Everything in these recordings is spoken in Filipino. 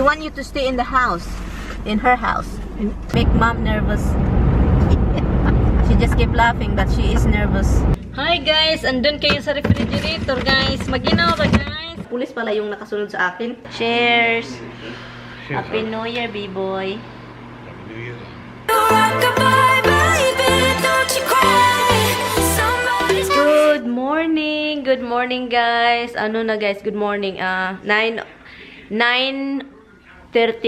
She want you to stay in the house, in her house. Make mom nervous. She just keep laughing, but she is nervous. Hi guys, andun kayo sa refrigerator guys. Maginaw ba guys? Pulis pala yung nakasunod sa akin. Cheers! Happy New Year, B-boy. Happy New Year. Good morning guys. Ano na guys, good morning. 9:30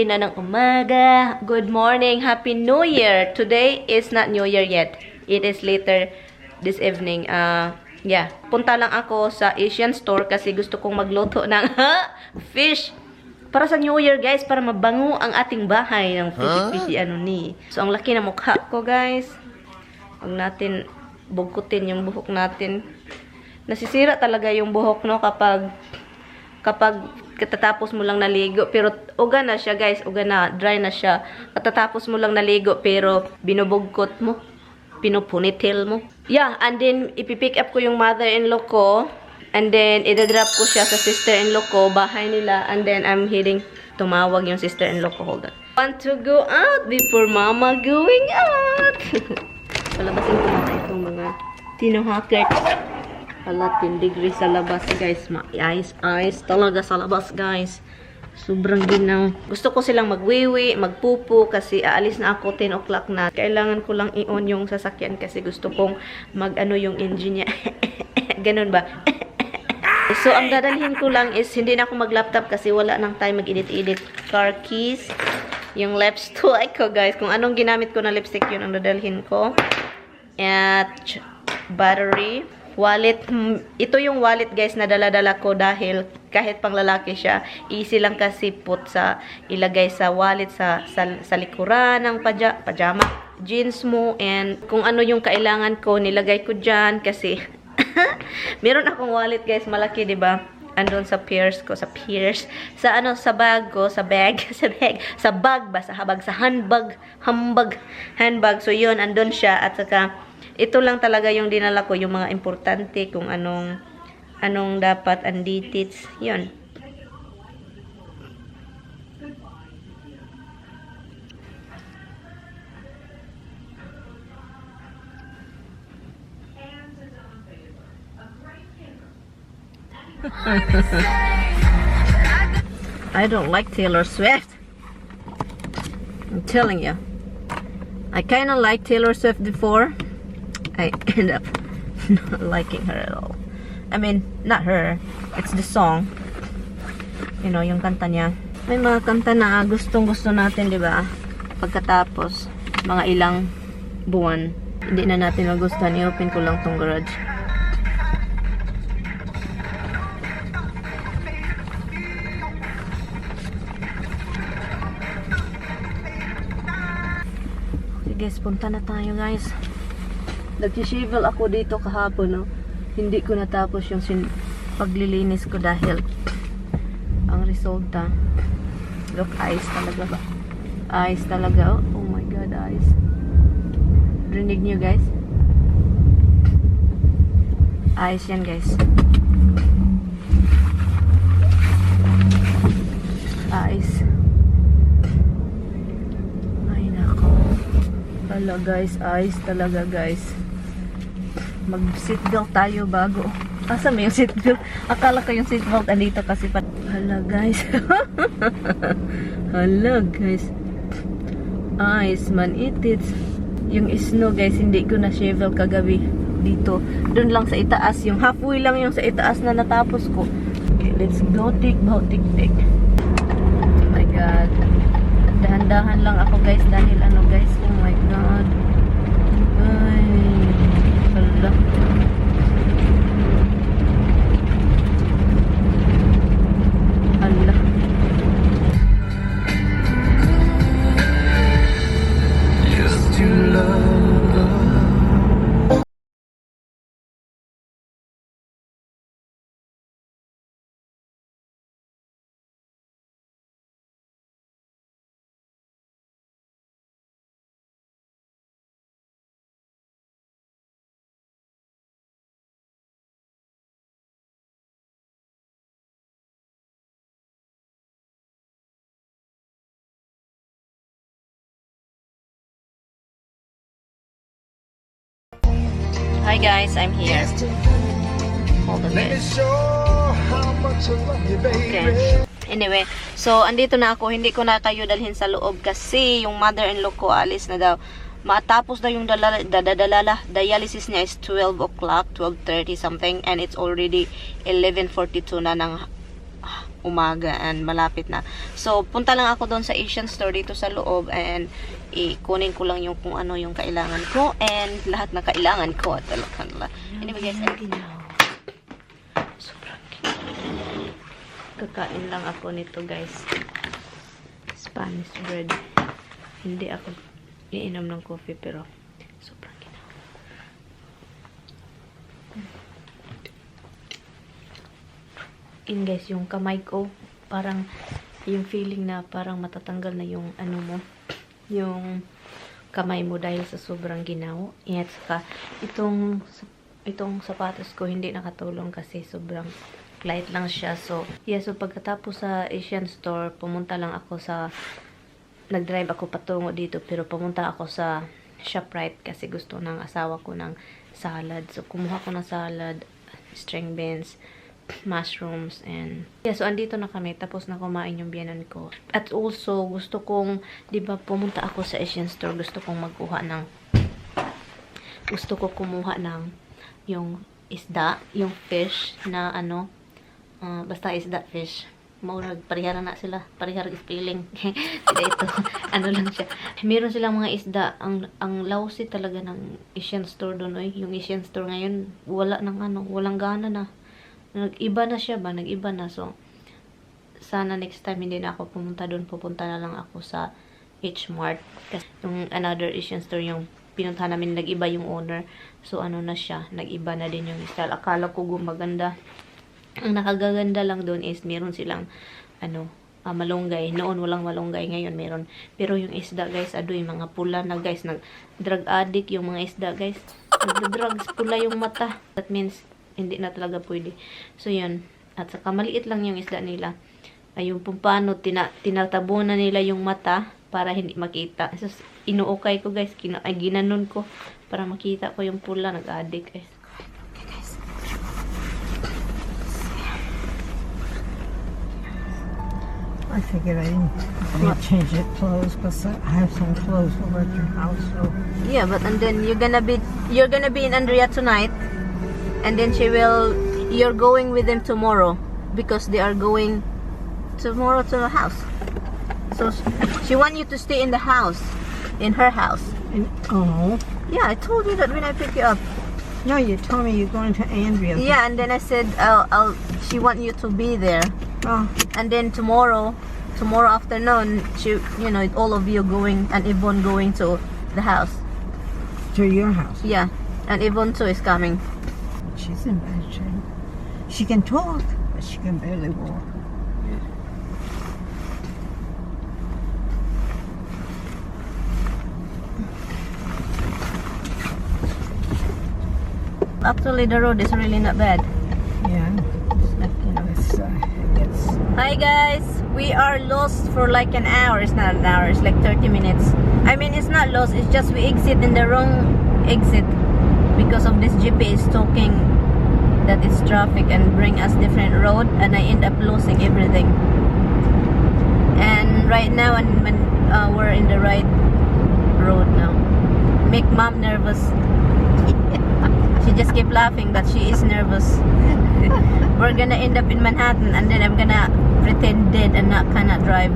na ng umaga. Good morning, Happy New Year. Today is not New Year yet. It is later this evening. Yeah, punta lang ako sa Asian store kasi gusto kong magluto ng fish. Para sa New Year guys, para mabango ang ating bahay ng fishy ano ni. So ang laki na mukha ko guys. Huwag natin bugkutin yung buhok natin. Nasisira talaga yung buhok no kapag katatapos mo lang naligo, pero uga na siya guys, uga na, dry na siya. Katatapos mo lang naligo pero binubugkot mo, pinupunitil mo. Yeah, and then ipipick up ko yung mother-in-law ko, and then idadrop ko siya sa sister-in-law ko, bahay nila, and then I'm heading, tumawag yung sister-in-law ko. Hold on. Want to go out before mama going out. Palabasin ko na itong mga tinohaker. Hala, 10 degrees sa labas guys. Ice talaga sa labas guys. Sobrang ginaw. Gusto ko silang magwiwi, magpupo kasi aalis na ako 10 o'clock na. Kailangan ko lang i-on yung sasakyan kasi gusto kong mag-ano yung engine niya. Ganun ba? So, ang dadalhin ko lang is hindi na ako mag-laptop kasi wala nang time mag-edit-edit. Car keys, yung lipstick ko guys. Kung anong ginamit ko na lipstick yun ang dadalhin ko. At battery. Wallet, ito yung wallet guys na dala-dala ko dahil kahit pang lalaki siya, easy lang kasi put sa ilagay sa wallet sa likuran ng pajama, jeans mo, and kung ano yung kailangan ko nilagay ko dyan kasi meron akong wallet guys, malaki 'di ba? Andun sa purse ko, sa bag ko, sa bag ba, sa habag, sa handbag. So yun, andun siya at saka ito lang talaga yung dinala ko, yung mga importante, kung anong dapat anditits. Yun. I don't like Taylor Swift. I'm telling you. I kind of like Taylor Swift before. I end up not liking her at all. I mean, not her. It's the song. You know, yung kanta niya. May mga kanta na gustong-gusto natin, di ba? Pagkatapos, mga ilang buwan, hindi na natin magustuhan. I-open ko lang tong garage. Sige, punta na tayo guys. Nag-shivel ako dito kahapon, no? Hindi ko natapos yung paglilinis ko dahil ang resulta, look, ice talaga ba? Ice talaga. Oh my god, ice. Rinig nyo guys? Ice yan guys. Ice. Ay nako. Hala guys, ice talaga guys. Mag-seatbelt tayo bago. Asa may yung seatbelt? Akala ko yung seatbelt andito kasi pa. Hala guys. Hala guys. Ice man itits. Yung snow guys, hindi ko na shovel kagabi dito. Doon lang sa itaas. Yung halfway lang yung sa itaas na natapos ko. Okay, let's go tik. Oh my god. Dahan-dahan lang ako guys dahil ano guys. Oh my god. Ay. Hala. guys, I'm here. Hold on guys. Okay. Anyway, so andito na ako. Hindi ko na kayo dalhin sa loob kasi yung mother-in-law ko alis na daw. Matapos na yung dialysis niya is 12 o'clock, 12:30 something, and it's already 11:42 na ng umaga and malapit na. So, punta lang ako doon sa Asian store dito sa loob and kunin ko lang yung kung ano yung kailangan ko and lahat na kailangan ko. Anyway guys, sobrang kakain lang ako nito guys. Spanish bread. Hindi ako iinom ng coffee pero sobrang ginawa. Guys, yung kamay ko parang yung feeling na parang matatanggal na yung ano mo, yung kamay mo dahil sa sobrang ginaw. At saka itong sapatos ko hindi nakatulong kasi sobrang light lang siya. So, yeah, so pagkatapos sa Asian store, pumunta lang ako sa nag-drive ako patungo dito pero pumunta ako sa ShopRite kasi gusto ng asawa ko ng salad. So, kumuha ko ng salad, string beans, mushrooms, and yeah, so andito na kami. Tapos na kumain yung biyanan ko. At also, gusto kong, di ba, pumunta ako sa Asian store. Gusto kong kumuha ng yung isda, yung fish na ano, basta isda, fish. Maurag, parihara na sila. Parihara spelling. Tidak ito. Ano lang siya. Meron silang mga isda. Ang lousy talaga ng Asian store doon. Yung Asian store ngayon, wala nang ano, walang gana na. Nag-iba na siya ba? Nag-iba na. So, sana next time hindi na ako pumunta doon. Pupunta na lang ako sa H-Mart. Kasi yung another Asian store, yung pinunta namin, nag-iba yung owner. So, ano na siya. Nag-iba na din yung style. Akala ko gumaganda. Ang nakagaganda lang doon is meron silang ano, malunggay. Noon walang malunggay, ngayon meron. Pero yung isda guys, adoy, mga pula na guys. Nag-drug addict yung mga isda guys. Nag-drugs, pula yung mata. That means hindi na talaga pwede. So yun. At saka maliit lang yung isda nila. Ay yung pumpano, tinatabunan nila yung mata para hindi makita. So inuukay ko guys, ginanon ko para makita ko yung pula. Nag-addict guys. I figured I didn't change the clothes because I have some clothes over at your house. So. Yeah, but and then you're gonna be in Andrea tonight, and then you're going with them tomorrow because they are going tomorrow to the house. So she want you to stay in the house, in her house. Oh. Yeah, I told you that when I pick you up. No, you told me you're going to Andrea. Yeah, and then I said she want you to be there. Oh. And then tomorrow afternoon, all of you going, and Yvonne going to the house. To your house? Yeah, and Yvonne too is coming. She's in bad shape. She can talk, but she can barely walk. Actually, the road is really not bad. Yeah. Hi guys, we are lost for like an hour. It's not an hour, it's like 30 minutes. I mean, it's not lost, it's just we exit in the wrong exit because of this GPS talking that it's traffic and bring us different road, and I end up losing everything. And right now, we're in the right road now. Make mom nervous. She just keep laughing, but she is nervous. We're gonna end up in Manhattan, and then I'm gonna pretend dead and cannot drive.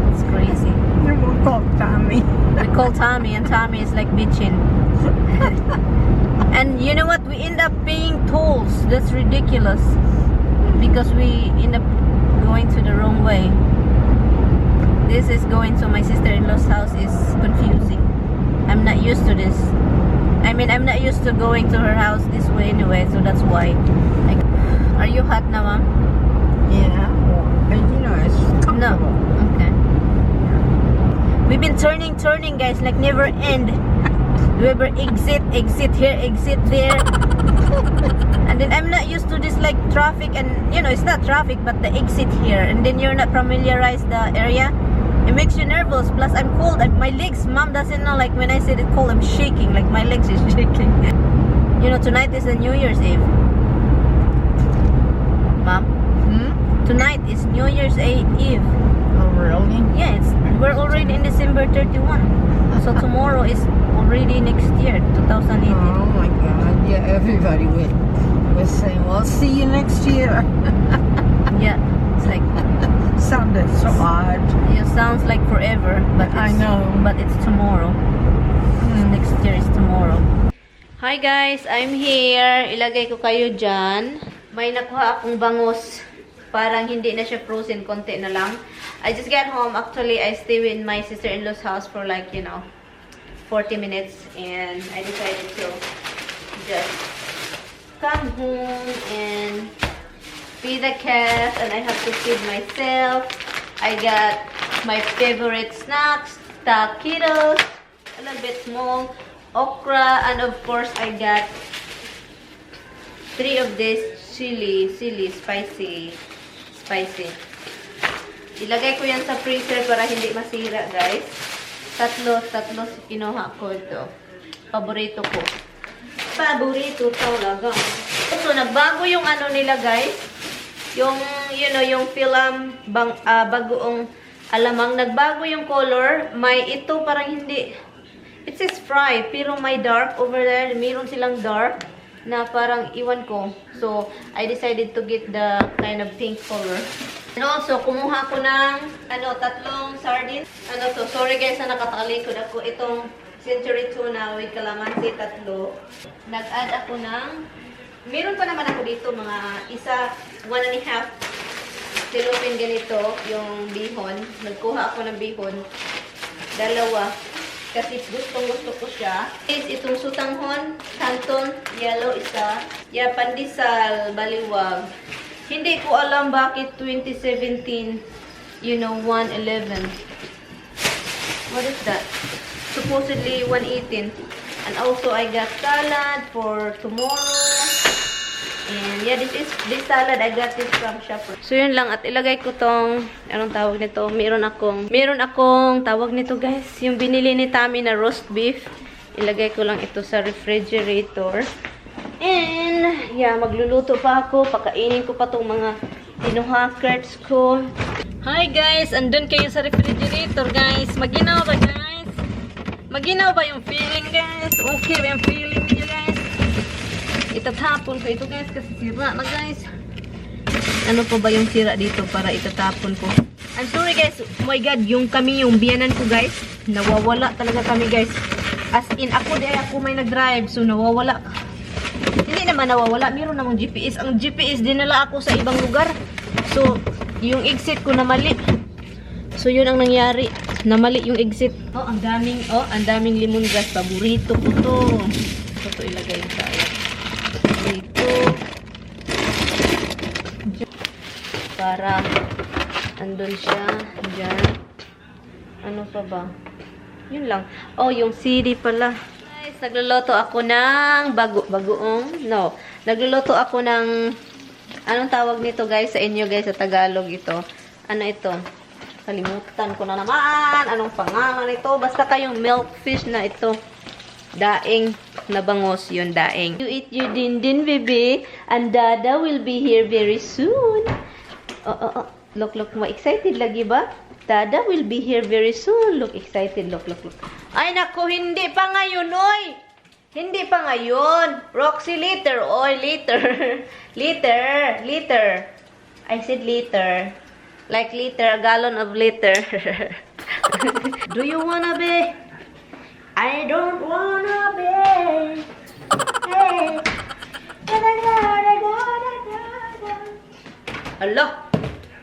It's crazy. We will call Tommy. We call Tommy, and Tommy is like bitching. And you know what? We end up paying tolls. That's ridiculous. Because we end up going to the wrong way. This is going to my sister-in-law's house is confusing. I'm not used to this. I mean, I'm not used to going to her house this way anyway, so that's why. Are you hot now, Mom? Yeah, but it's comfortable. No. Okay. We've been turning, guys, like never end. We ever exit here, exit there. And then I'm not used to this like traffic, and it's not traffic, but the exit here. And then you're not familiarized the area. It makes you nervous. Plus, I'm cold. My legs, mom doesn't know. Like when I said it cold, I'm shaking. Like my legs is shaking. You know, tonight is the New Year's Eve. Mom, tonight is New Year's Eve. Oh, really? Yeah, we're already in December 31. So tomorrow is already next year, 2018. Oh my God! Yeah, everybody was saying, "Well, see you next year." Yeah, it's like Sounded so odd. it sounds like forever, but I know. But it's tomorrow. Next year is tomorrow. Hi guys, I'm here. Ilagay ko kayo dyan. May nakuha akong bangus. Parang hindi na siya frozen, konti na lang. I just got home. Actually, I stay with my sister-in-law's house for like, 40 minutes. And I decided to just come home and feed the cat. And I have to feed myself. I got my favorite snacks, taquitos, a little bit small, okra, and of course, I got 3 of this spicy. Ilagay ko yan sa freezer para hindi masira, guys. Tatlo kinuha ko ito. Paborito ko. Paborito talaga. So, nagbago yung ano nila, guys. Yung, yung fil-am bagoong alamang. Nagbago yung color. May ito parang hindi. It says fry, pero may dark over there. Meron silang dark na parang iwan ko. So, I decided to get the kind of pink color. And also, kumuha ko ng, 3 sardines. Sorry guys na nakatalikod ako. Itong century tuna with calamansi, 3. Nag-add ako ng, meron pa naman ako dito, mga 1.5 silupin ganito, yung bihon. Nagkuha ako ng bihon. 2. Kasi gusto ko siya. Itong sutanghon, canton, yellow, 1. Pandesal, baliwag. Hindi ko alam bakit 2017, 111. What is that? Supposedly 118. And also, I got salad for tomorrow. And yeah, this salad, I got this from Shopper. So, yun lang. At ilagay ko tong, anong tawag nito? Meron akong tawag nito, guys. Yung binili ni Tami na roast beef. Ilagay ko lang ito sa refrigerator. And, yeah, magluluto pa ako. Pakainin ko pa tong mga tinuhakers ko. Hi, guys. Andun kayo sa refrigerator, guys. Maginaw ba, guys? Maginaw ba yung feeling, guys? Okay ba yung feeling niyo, guys? Itatapon ko ito, guys, kasi sira na, guys. Ano pa ba yung sira dito para itatapon ko? I'm sorry, guys. Oh my God, yung biyanan ko, guys. Nawawala talaga kami, guys. As in, ako may nag-drive, so nawawala. Hindi naman nawawala. Meron namang GPS. Ang GPS, dinala ako sa ibang lugar. So, yung exit ko na mali. So, yun ang nangyari. Namali yung exit. Oh, ang daming lemongrass. Paborito ko to. Ito ilagay tayo. Dito. Para andun siya. Diyan. Ano pa ba? Yun lang. Oh, yung CD pala. Guys, nagluluto ako ng nagluluto ako ng anong tawag nito, guys, sa inyo, guys, sa Tagalog ito. Ano ito? Kalimutan ko na naman. Anong pangalan nito? Basta kayong milkfish na ito. Daing na bangos yun, daing. You eat your din, baby. And Dada will be here very soon. Look. Mo excited lagi ba? Dada will be here very soon. Look, excited. Look. Ay, naku, hindi pa ngayon, oy. Hindi pa ngayon. Roxy, later. Oy, later. Liter. I said liter. Like liter, a gallon of liter. Do you wanna be? I don't wanna be. Hey. Hala.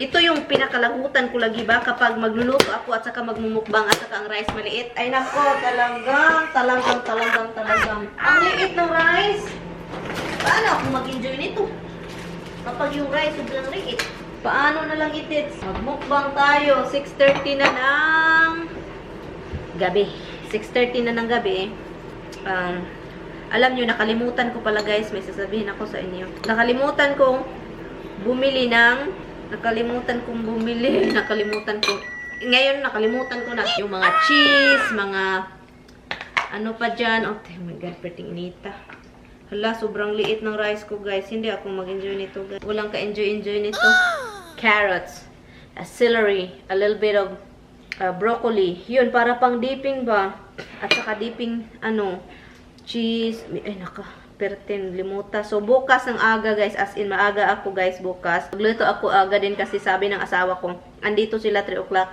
Ito yung pinakalagutan ko lagi ba kapag magluluto ako at saka magmumukbang at saka ang rice maliit. Ay nako, talagang. Ang liit ng rice. Paano ako mag-enjoy nito? Kapag yung rice sobrang liit. Paano na lang itits? Magmukbang tayo. 6:30 na ng gabi. 6:30 na ng gabi. Alam nyo, nakalimutan ko pala, guys. May sasabihin ako sa inyo. Nakalimutan kong bumili. Ngayon, nakalimutan ko na yung mga cheese, mga ano pa dyan. Oh my God, pretty inita. Hala, sobrang liit ng rice ko, guys. Hindi ako mag-enjoy nito, guys. Walang ka-enjoy-enjoy nito. Carrots, celery, a little bit of broccoli. Yun, para pang dipping ba? At saka dipping, cheese. Ay, pertin, limuta. So, bukas ng aga, guys. As in, maaga ako, guys, bukas. Magluto ako aga din kasi sabi ng asawa ko, andito sila 3 o'clock.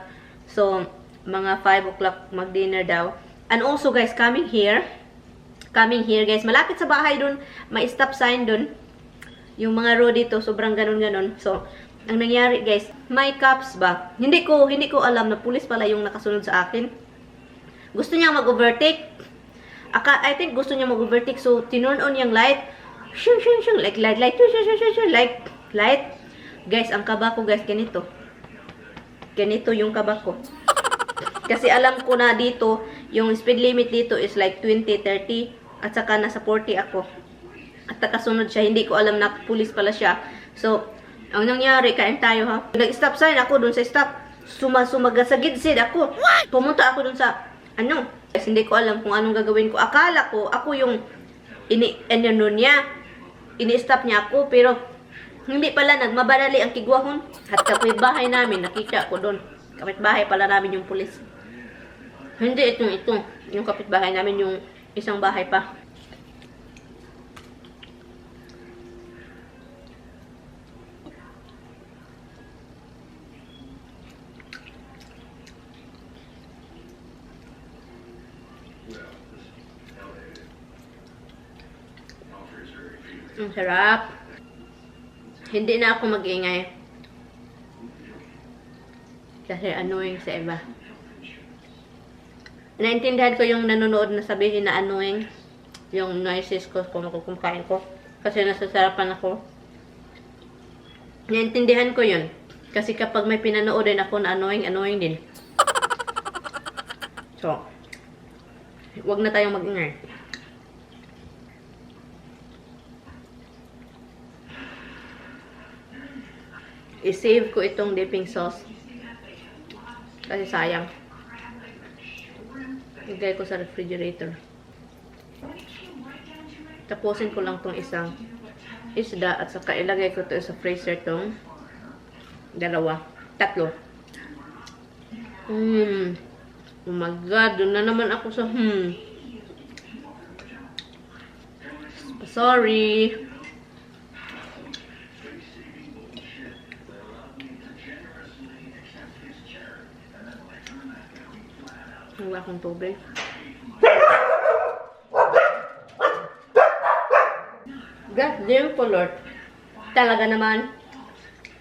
So, mga 5 o'clock mag-dinner daw. And also, guys, coming here, guys. Malapit sa bahay dun. May stop sign dun. Yung mga road dito, sobrang ganun-ganun. So, ang nangyari, guys, may cops ba? Hindi ko alam na pulis pala yung nakasunod sa akin. Gusto niya mag-overtake. I think gusto niya mag-overtake. So, tinurn on yung light. Shung, shung, shung. Like, light. Like, light. Guys, ang kaba ko, guys, ganito. Ganito yung kaba ko. Kasi alam ko na dito, yung speed limit dito is like 20, 30. At saka nasa 40 ako. At nakasunod siya. Hindi ko alam na pulis pala siya. So, ang nangyari, kain tayo ha. Nag-stop sign ako dun sa stop. Sumagasagid ako. Pumunta ako dun sa, kasi hindi ko alam kung anong gagawin ko. Akala ko, ako yung ini-stop niya ako. Pero, hindi pala, nagmabarali ang kigwahon. At kapitbahay namin, nakita ko dun. Kapitbahay pala namin yung pulis. Hindi, ito. Yung kapitbahay namin, yung isang bahay pa. Ang sarap. Hindi na ako mag-ingay. Kasi annoying sa iba. Naintindihan ko yung nanonood na sabihin na annoying yung noises ko kung kumakain ko. Kasi nasasarapan ako. Naintindihan ko yun. Kasi kapag may pinanood din ako na annoying din. So, wag na tayong mag-ingay. I-save ko itong dipping sauce. Kasi sayang. Ilagay ko sa refrigerator. Tapusin ko lang tong isang isda at saka ilagay ko to sa freezer tong 2. 3. Oh my God, doon na naman ako sa Sorry. Wala akong tubig. God damn ko, Lord. Talaga naman.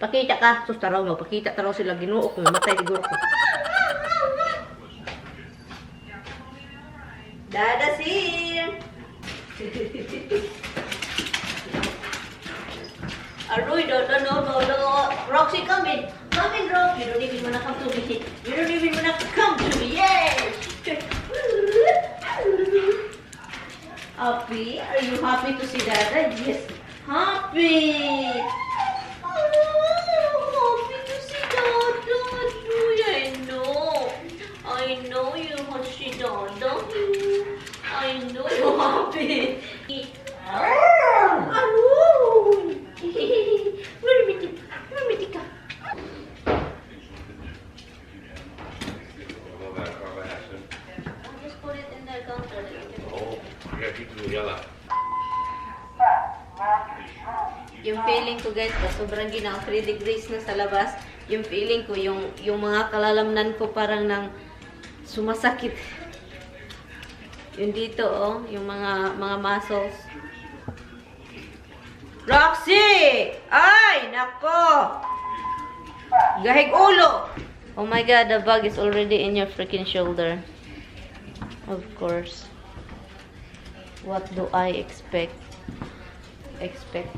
Pakita ka. Sus, taraw mo. Pakita taraw sila. Ginoo ko. Matay siguro ko. Dada's here. Aroy, no. Roxy, come in. Come in, Rox. You don't even wanna come to me. You don't even wanna come to me. Yes. Happy? Are you happy to see Dada? Yes. Happy. Oh, happy to see Dada. I know you want to see Dada. I know you're happy. Yung feeling ko, guys, sobrang ginang 3 degrees na sa labas. Yung feeling ko, yung mga kalalamnan ko parang nang sumasakit. Yung dito, oh, yung mga muscles. Roxy! Ay, nako! Gahig ulo! Oh my God, the bug is already in your freaking shoulder. Of course. What do I expect?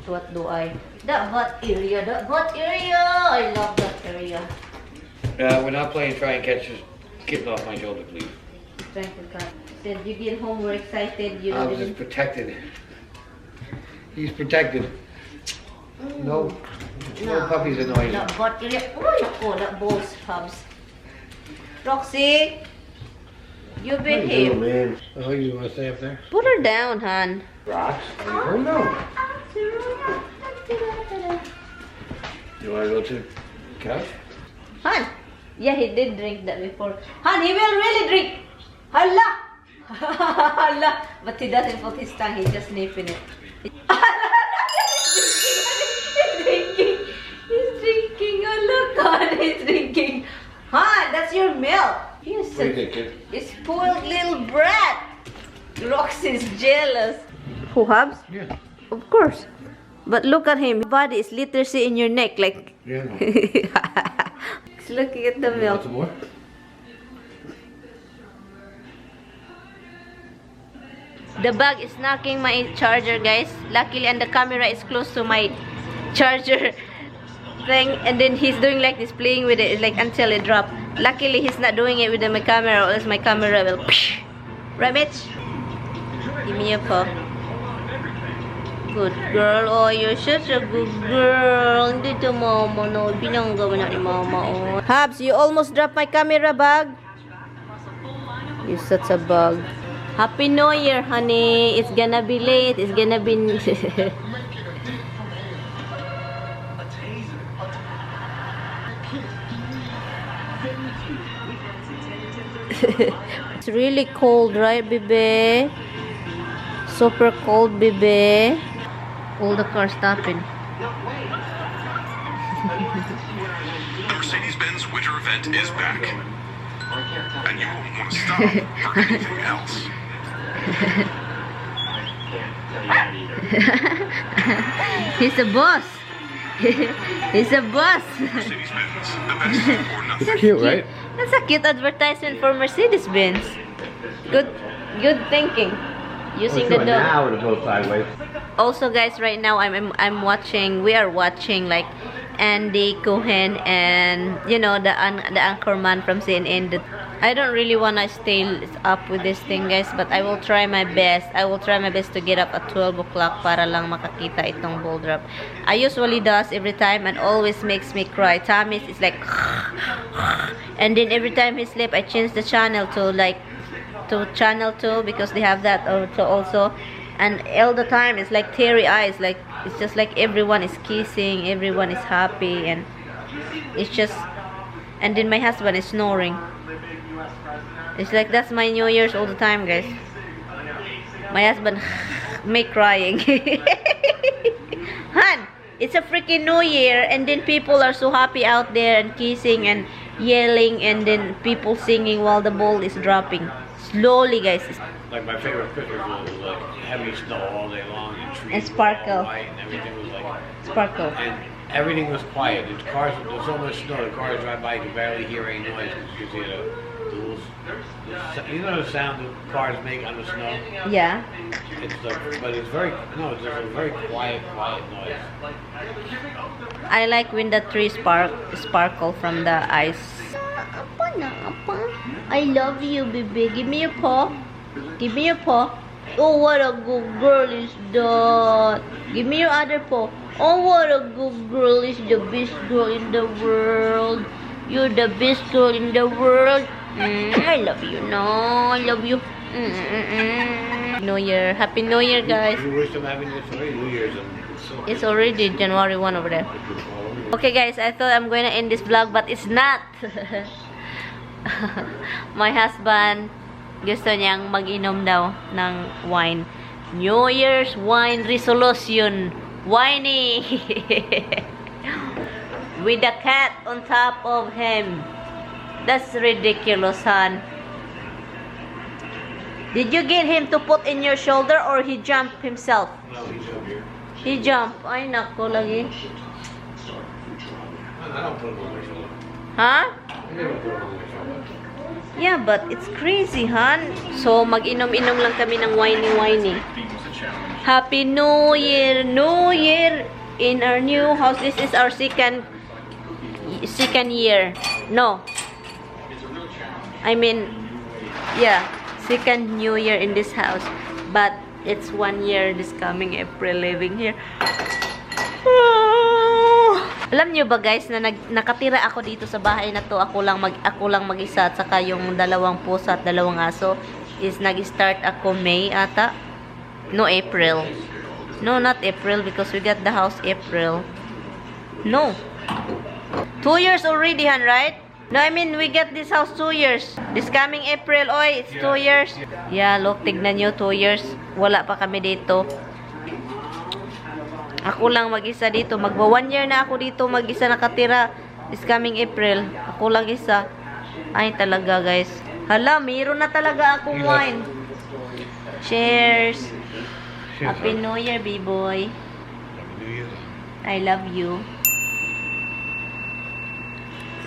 What do I? That butt area. I love that area. We're not playing try and catch. Just get off my shoulder, please. Thank you, God. Said you get home, we're excited. You I was didn't. just protected. He's protected. No puppies annoy you. That butt area. Oh, nako, that balls, hubs. Roxy, you behave. man. Oh, you want to stay up there? Put her down, hon. Rocks? Oh, no. You want to go to the couch? Han. Yeah, he did drink that before. Han, he will really drink. Hala. Hala. But he doesn't put his tongue. He's just sniffing it. He's drinking. He's drinking. Oh, look, Han. He's drinking. Han, that's your milk. You're What do you think, kid? a spoiled little brat. Roxy's jealous. Who, Hubs? Yeah. Of course. But look at him. His body is literally in your neck. Like. Yeah. He's looking at the You want milk. some more? The bag is knocking my charger, guys. Luckily, and the camera is close to my charger thing. And then he's doing like this, playing with it, like until it dropped. Luckily, he's not doing it with my camera, or else my camera will. Right, Mitch? Give me a paw. Good girl. Oh, you're such a good girl. Hindi to mama, no. Binangga mo na ni mama, oh. Habs, you almost dropped my camera bag. You're such a bug. Happy New Year, honey. It's gonna be late. It's gonna be... It's really cold, right, baby? Super cold, baby. All the cars stopping. Mercedes-Benz winter event is back. And you won't want to stop for anything else. He's a boss. He's a boss. Mercedes-Benz, the best or nothing. Cute, right? That's a cute advertisement for Mercedes-Benz. Good thinking. Using the dog. Now it'll go sideways. Also, guys, right now I'm watching. We are watching like Andy Cohen and you know the anchorman from CNN. I don't really wanna stay up with this thing, guys, but I will try my best. I will try my best to get up at 12 o'clock para lang makakita itong ball drop. I usually does every time and always makes me cry. Tommy's is like, and then every time he sleep, I change the channel to like to channel 2 because they have that also. And all the time it's like teary eyes, like it's just like everyone is kissing, everyone is happy, and it's just, and then my husband is snoring. It's like that's my New Year's all the time, guys. My husband me crying. Han, it's a freaking New Year, and then people are so happy out there and kissing and yelling, and then people singing while the ball is dropping slowly, guys. Like my favorite Christmas was like heavy snow all day long and trees And were sparkle. all white and everything was like Sparkle. and everything was quiet. The cars, there's so much snow. The cars drive by, you can barely hear any noise because you hear you know the sound the cars make on the snow. Yeah. It's but it's very it's a very quiet noise. I like when the trees sparkle from the ice. Apa na, apa? I love you, baby. Give me a paw. Give me a paw. Oh, what a good girl is that. Give me your other paw. Oh, what a good girl is the best girl in the world. You're the best girl in the world. I love you. No, I love you. New Year. Happy New Year, guys. You wish them having this already New Year's and It's already January 1 over there. Okay, guys, I thought I'm going to end this vlog, but it's not. My husband gusto niyang mag-inom daw ng wine. New Year's wine resolution. Winey. With a cat on top of him. That's ridiculous, son. Did you get him to put in your shoulder or he jumped himself? no, he's up here. He jumped. Ay, nako lagi. I don't put him on my shoulder. Huh? I never put him on my shoulder. Yeah, but it's crazy, hon. So, mag-inom-inom lang kami ng whiny-whiny. Happy New Year! New Year! In our new house. This is our second year. No. I mean, yeah. Second New Year in this house. But, it's 1 year this coming April living here. Alam niyo ba guys na nakatira ako dito sa bahay na to. Ako lang mag-isa at saka yung dalawang pusa at dalawang aso is nag-start ako May ata. No, April. No, not April because we got the house April. No. 2 years already, Han, right? No, I mean, we get this house 2 years. This coming April, oy, it's 2 years. Yeah, look, tignan nyo, 2 years. Wala pa kami dito. Ako lang mag-isa dito. Magwa 1 year na ako dito mag-isa nakatira. This coming April. Ako lang isa. Ay, talaga, guys. Hala, mayroon na talaga akong wine. Cheers. Happy New Year, B-boy. Happy New Year. I love you.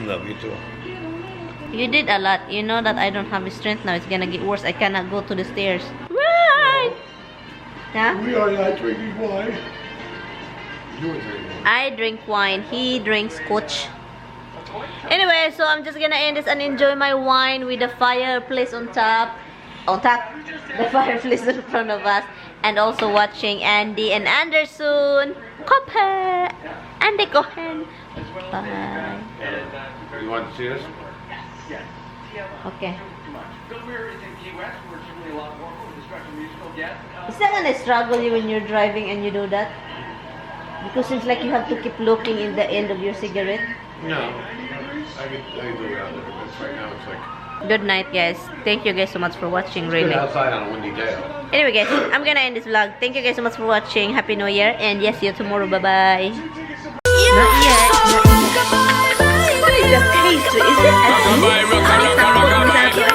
Love you too. You did a lot. You know that I don't have strength now. It's gonna get worse. I cannot go to the stairs. Right? Huh? We are not drinking wine. You are drinking wine. I drink wine. He drinks scotch. Anyway, so I'm just gonna end this and enjoy my wine with the fireplace on top. On top. The fireplace in front of us. And also watching Andy and Anderson. Coppe. Andy Cohen. Bye. You want to see this? Okay. Is that gonna struggle you when you're driving and you do that? Because it's like you have to keep looking in the end of your cigarette. No. I can do it out there. But right now it's like... Good night, guys. Thank you guys so much for watching, It's good really. outside on a windy day. Anyway, guys, I'm gonna end this vlog. Thank you guys so much for watching. Happy New Year. And yes, see you tomorrow. Bye-bye. Not yet. What is the taste? Is it?